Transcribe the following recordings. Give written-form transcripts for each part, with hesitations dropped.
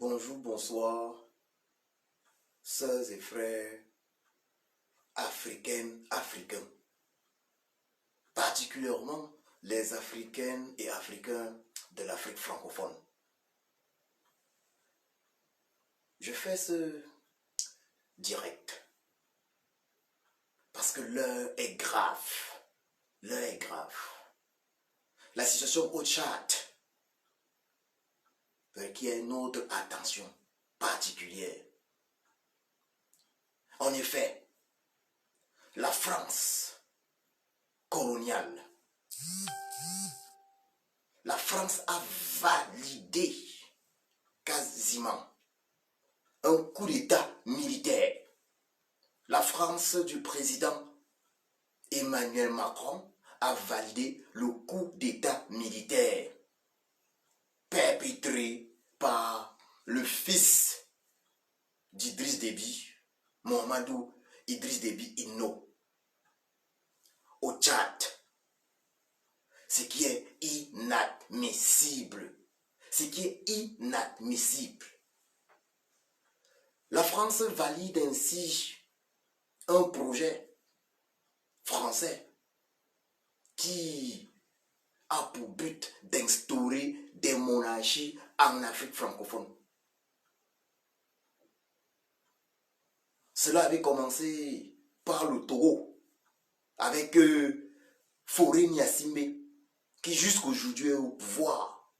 Bonjour, bonsoir, sœurs et frères africaines, africains, particulièrement les africaines et africains de l'Afrique francophone. Je fais ce direct parce que l'heure est grave. L'heure est grave. La situation au Tchad requiert notre attention particulière. En effet, la France coloniale, la France a validé quasiment un coup d'État militaire. La France du président Emmanuel Macron a validé le coup d'État militaire perpétré par le fils d'Idriss Déby, Mahamadou Idriss Déby Itno, au Tchad. Ce qui est inadmissible. Ce qui est inadmissible. La France valide ainsi un projet français qui a pour but d'instaurer des monarchies en Afrique francophone. Cela avait commencé par le Togo avec Fauré Gnassingbé qui jusqu'aujourd'hui est au pouvoir.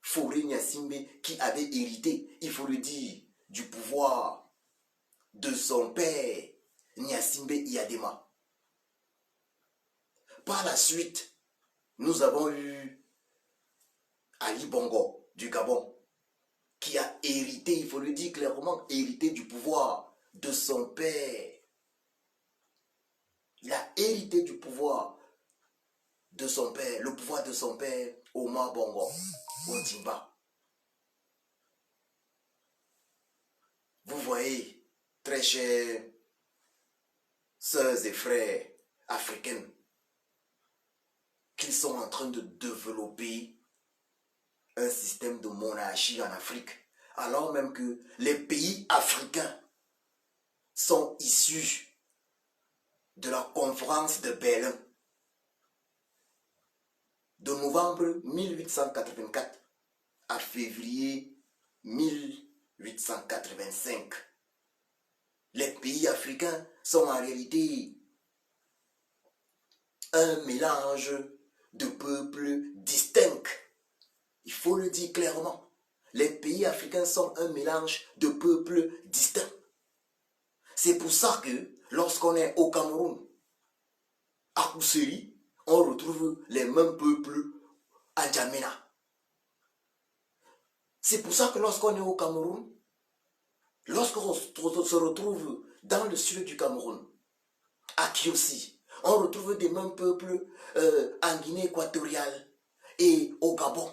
Fauré Gnassingbé qui avait hérité, il faut le dire, du pouvoir de son père Gnassingbé Eyadema. Par la suite, nous avons eu Ali Bongo du Gabon qui a hérité, il faut le dire clairement, hérité du pouvoir de son père. Il a hérité du pouvoir de son père, le pouvoir de son père, Omar Bongo, Ondimba. Vous voyez, très chers sœurs et frères africains, qu'ils sont en train de développer un système de monarchie en Afrique, alors même que les pays africains sont issus de la conférence de Berlin de novembre 1884 à février 1885. Les pays africains sont en réalité un mélange de peuples distincts. Il faut le dire clairement. Les pays africains sont un mélange de peuples distincts. C'est pour ça que lorsqu'on est au Cameroun, à Kousséri, on retrouve les mêmes peuples à N'Djamena. C'est pour ça que lorsqu'on est au Cameroun, lorsqu'on se retrouve dans le sud du Cameroun, à Kiossi, on retrouve des mêmes peuples en Guinée équatoriale et au Gabon.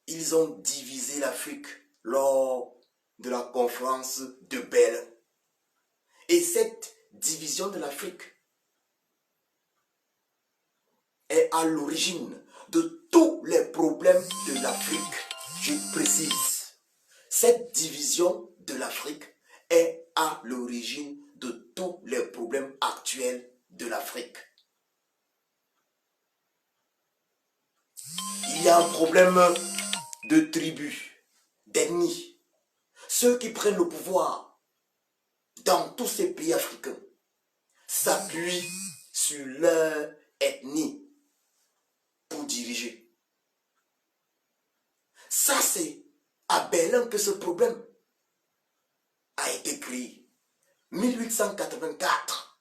Ils ont divisé l'Afrique lors de la conférence de Berlin. Et cette division de l'Afrique est à l'origine de tous les problèmes de l'Afrique. Je précise, cette division de l'Afrique est à l'origine de tous les problèmes actuels de l'Afrique. Il y a un problème de tribus, d'ethnies. Ceux qui prennent le pouvoir dans tous ces pays africains s'appuient sur leur ethnie pour diriger. Ça, c'est à Berlin que ce problème a été créé. 1884,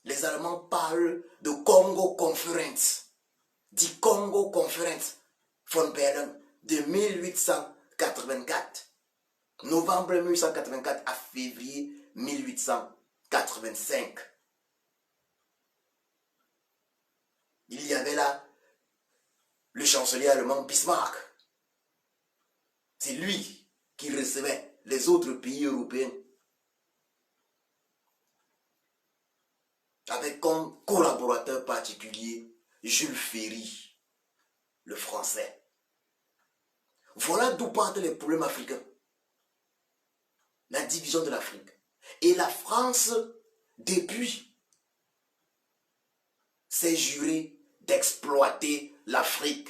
les Allemands parlent de Congo Conference, dit Congo Conference von Berlin de 1884, novembre 1884 à février 1885. Il y avait là le chancelier allemand Bismarck. C'est lui qui recevait les autres pays européens avec comme collaborateur particulier Jules Ferry, le français. Voilà d'où partent les problèmes africains. La division de l'Afrique. Et la France, depuis, s'est jurée d'exploiter l'Afrique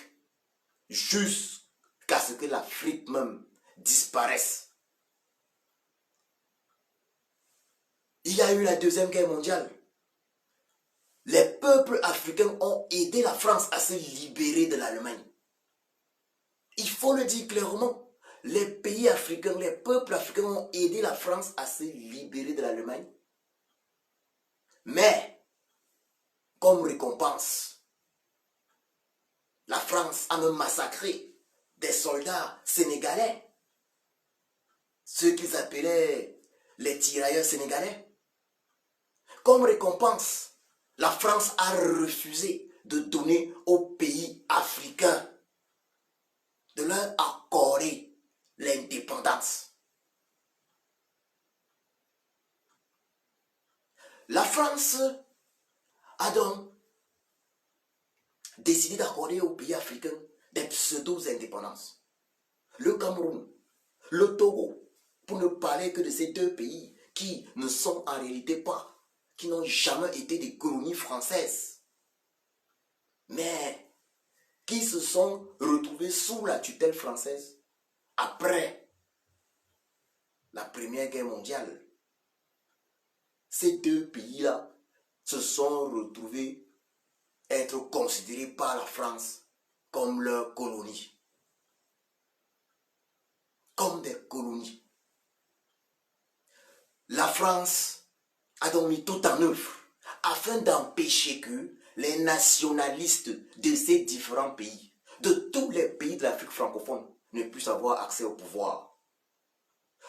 jusqu'à ce que l'Afrique même disparaisse. Il y a eu la Deuxième Guerre mondiale. Les peuples africains ont aidé la France à se libérer de l'Allemagne. Il faut le dire clairement. Les pays africains, les peuples africains ont aidé la France à se libérer de l'Allemagne. Mais, comme récompense, la France a même massacré des soldats sénégalais. Ceux qu'ils appelaient les tirailleurs sénégalais. Comme récompense, la France a refusé de donner aux pays africains, de leur accorder l'indépendance. La France a donc décidé d'accorder aux pays africains des pseudo-indépendances. Le Cameroun, le Togo, pour ne parler que de ces deux pays qui ne sont en réalité pas, qui n'ont jamais été des colonies françaises, mais qui se sont retrouvés sous la tutelle française après la Première Guerre mondiale. Ces deux pays-là se sont retrouvés être considérés par la France comme leurs colonies. Comme des colonies. La France a donc mis tout en œuvre afin d'empêcher que les nationalistes de ces différents pays, de tous les pays de l'Afrique francophone, ne puissent avoir accès au pouvoir.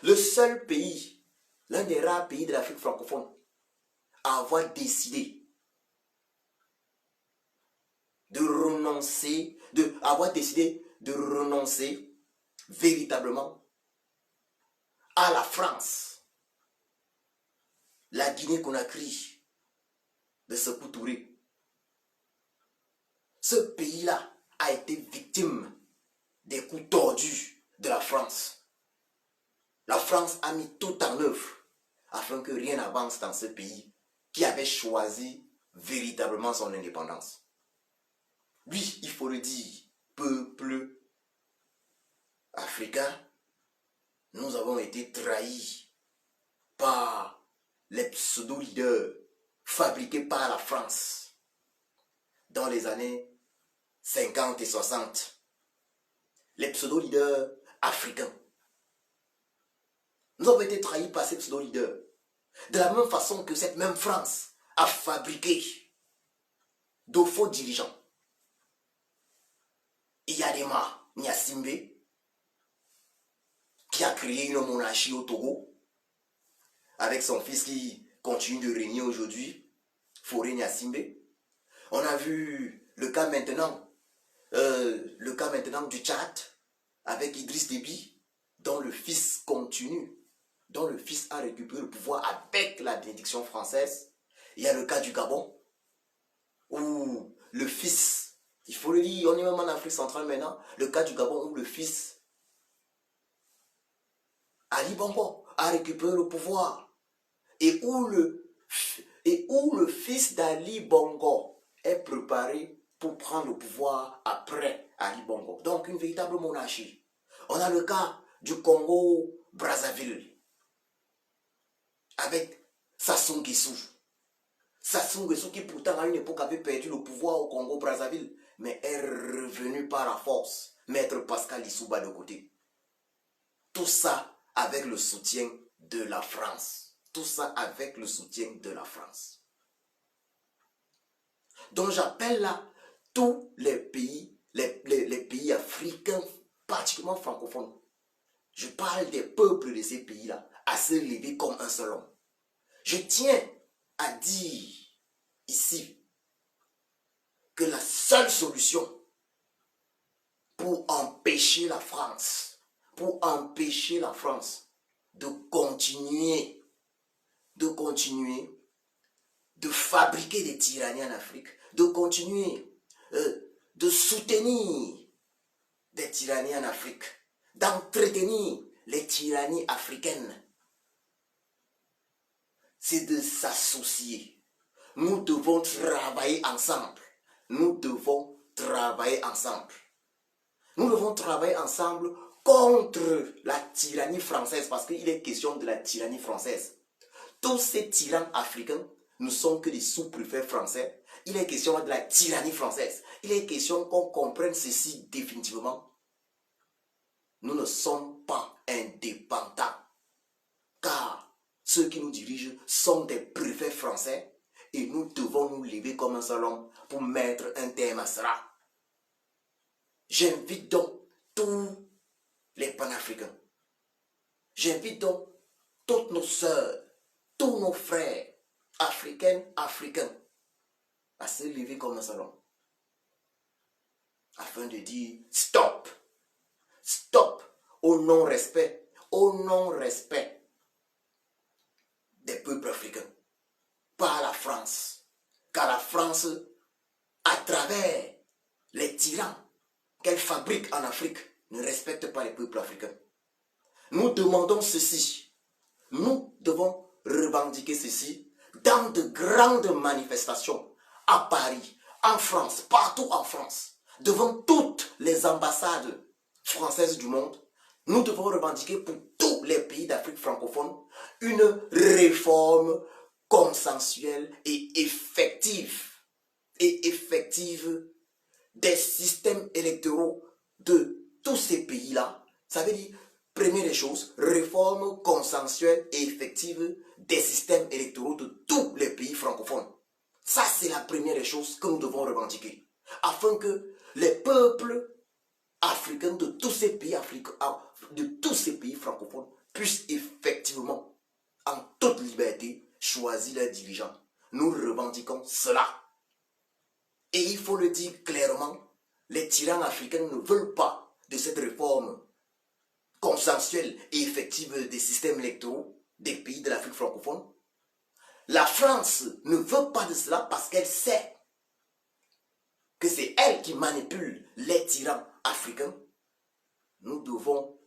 Le seul pays, l'un des rares pays de l'Afrique francophone, à avoir décidé de renoncer véritablement à la France, la Guinée-Conakry de Sékou Touré. Ce pays-là a été victime des coups tordus de la France. La France a mis tout en œuvre afin que rien n'avance dans ce pays qui avait choisi véritablement son indépendance. Oui, il faut le dire, peuple africain, nous avons été trahis par les pseudo-leaders fabriqués par la France dans les années 50 et 60. Les pseudo-leaders africains. Nous avons été trahis par ces pseudo-leaders. De la même façon que cette même France a fabriqué de faux dirigeants. Yadema Nyasimbe, qui a créé une monarchie au Togo, avec son fils qui continue de régner aujourd'hui, Fauré Nyasimbe. On a vu le cas maintenant du Tchad, avec Idriss Déby, dont le fils continue, dont le fils a récupéré le pouvoir avec la bénédiction française. Il y a le cas du Gabon, où le fils, il faut le dire, on est même en Afrique centrale maintenant, le cas du Gabon où le fils, Ali Bongo, a récupéré le pouvoir, et où le fils d'Ali Bongo est préparé pour prendre le pouvoir après Ali Bongo. Donc une véritable monarchie. On a le cas du Congo-Brazzaville avec Sassou Nguesso. Sassou Nguesso qui pourtant à une époque avait perdu le pouvoir au Congo-Brazzaville, mais est revenu par la force mettre Pascal Lissouba de côté. Tout ça avec le soutien de la France. Tout ça avec le soutien de la France. Donc j'appelle là tous les pays, les pays africains, particulièrement francophones. Je parle des peuples de ces pays-là, à se lever comme un seul homme. Je tiens à dire ici que la seule solution pour empêcher la France de continuer de fabriquer des tyrannies en Afrique, de continuer de soutenir des tyrannies en Afrique, d'entretenir les tyrannies africaines, c'est de s'associer. Nous devons travailler ensemble. Nous devons travailler ensemble. Nous devons travailler ensemble contre la tyrannie française, parce qu'il est question de la tyrannie française. Tous ces tyrans africains ne sont que des sous-préfets français. Il est question de la tyrannie française. Il est question qu'on comprenne ceci définitivement. Nous ne sommes pas indépendants, car ceux qui nous dirigent sont des préfets français et nous devons nous lever comme un seul homme pour mettre un terme à cela. J'invite donc tous les panafricains, j'invite donc toutes nos sœurs, tous nos frères africains à se lever comme un seul homme afin de dire stop, stop au non-respect, des peuples africains par la France. Car la France, à travers les tyrans qu'elle fabrique en Afrique, ne respecte pas les peuples africains. Nous demandons ceci. Nous devons revendiquer ceci dans de grandes manifestations à Paris, en France, partout en France, devant toutes les ambassades françaises du monde. Nous devons revendiquer pour tous les pays d'Afrique francophone une réforme consensuelle et effective des systèmes électoraux de tous ces pays-là. Ça veut dire, première des choses, réforme consensuelle et effective des systèmes électoraux de tous les pays francophones. Ça, c'est la première des choses que nous devons revendiquer, afin que les peuples africains de tous ces pays francophones puissent effectivement, en toute liberté, choisir leurs dirigeants. Nous revendiquons cela. Et il faut le dire clairement, les tyrans africains ne veulent pas de cette réforme consensuelle et effective des systèmes électoraux des pays de l'Afrique francophone. La France ne veut pas de cela parce qu'elle sait que c'est elle qui manipule les tyrans africains. Nous devons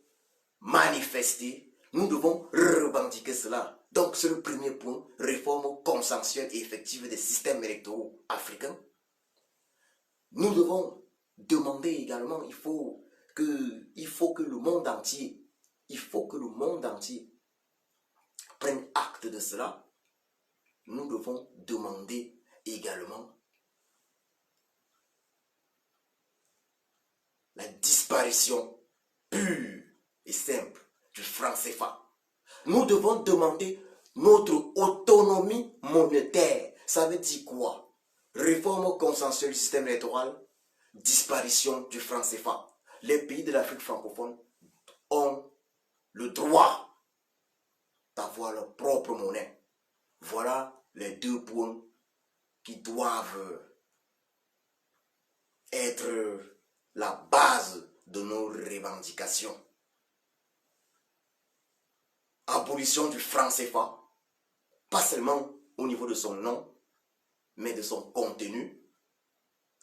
manifester, nous devons revendiquer cela. Donc c'est le premier point, réforme consensuelle et effective des systèmes électoraux africains. Nous devons demander également, il faut que le monde entier, prenne acte de cela. Nous devons demander également la disparition pure et simple du franc CFA. Nous devons demander notre autonomie monétaire. Ça veut dire quoi? Réforme consensuelle du système électoral, disparition du franc CFA. Les pays de l'Afrique francophone ont le droit d'avoir leur propre monnaie. Voilà les deux points qui doivent être la base de nos revendications. Abolition du franc CFA, pas seulement au niveau de son nom, mais de son contenu.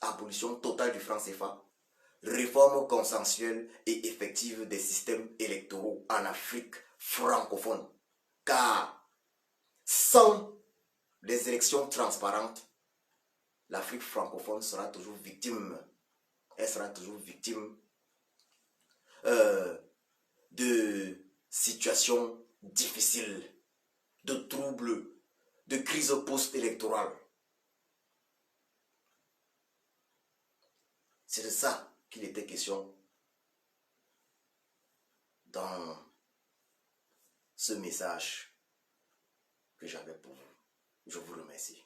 Abolition totale du franc CFA. Réforme consensuelle et effective des systèmes électoraux en Afrique francophone. Car sans les élections transparentes, l'Afrique francophone sera toujours victime. Elle sera toujours victime de situations difficiles, de troubles, de crises post-électorales. C'est de ça qu'il était question dans ce message que j'avais pour vous. Je vous remercie.